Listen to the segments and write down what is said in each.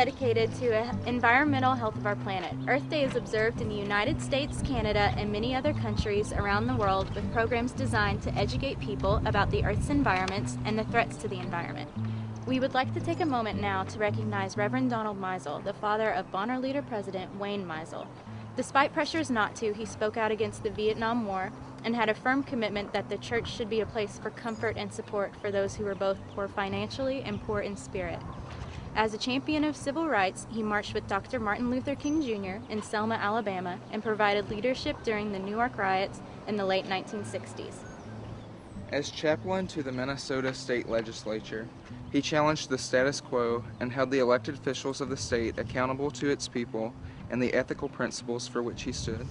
dedicated to environmental health of our planet. Earth Day is observed in the United States, Canada, and many other countries around the world with programs designed to educate people about the Earth's environments and the threats to the environment. We would like to take a moment now to recognize Reverend Donald Meisel, the father of Bonner Leader President Wayne Meisel. Despite pressures not to, he spoke out against the Vietnam War and had a firm commitment that the church should be a place for comfort and support for those who were both poor financially and poor in spirit. As a champion of civil rights, he marched with Dr. Martin Luther King Jr. in Selma, Alabama, and provided leadership during the Newark riots in the late 1960s. As chaplain to the Minnesota State Legislature, he challenged the status quo and held the elected officials of the state accountable to its people and the ethical principles for which he stood.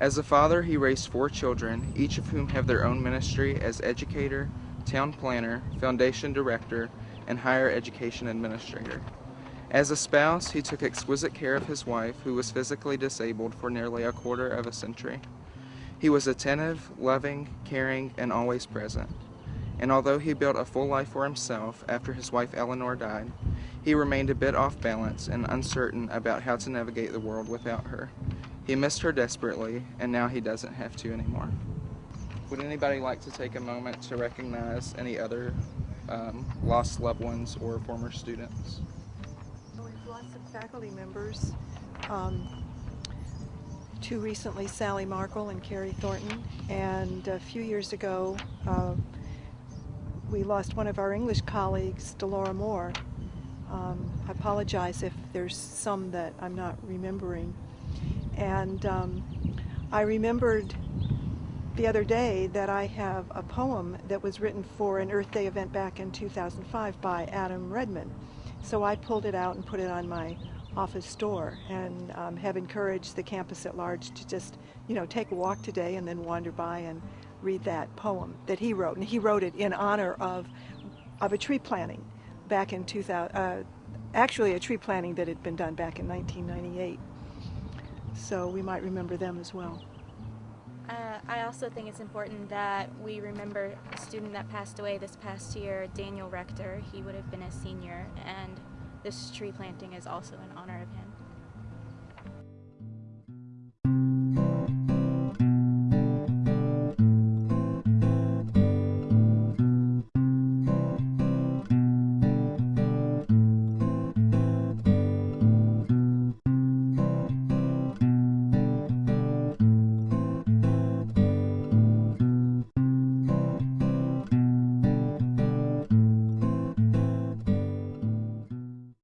As a father, he raised 4 children, each of whom have their own ministry as educator, town planner, foundation director, and higher education administrator. As a spouse, he took exquisite care of his wife, who was physically disabled for nearly a quarter of a century. He was attentive, loving, caring, and always present. And although he built a full life for himself after his wife Eleanor died, he remained a bit off balance and uncertain about how to navigate the world without her. He missed her desperately, and now he doesn't have to anymore. Would anybody like to take a moment to recognize any other lost loved ones or former students? We've lost some faculty members. 2 recently, Sally Markle and Carrie Thornton, and a few years ago we lost one of our English colleagues, Delora Moore. I apologize if there's some that I'm not remembering. And I remembered the other day that I have a poem that was written for an Earth Day event back in 2005 by Adam Redman. So I pulled it out and put it on my office door, and have encouraged the campus at large to just, take a walk today and then wander by and read that poem that he wrote. And he wrote it in honor of a tree planting back in 2000, actually a tree planting that had been done back in 1998. So we might remember them as well. I also think it's important that we remember a student that passed away this past year, Daniel Rector. He would have been a senior, and this tree planting is also in honor of him.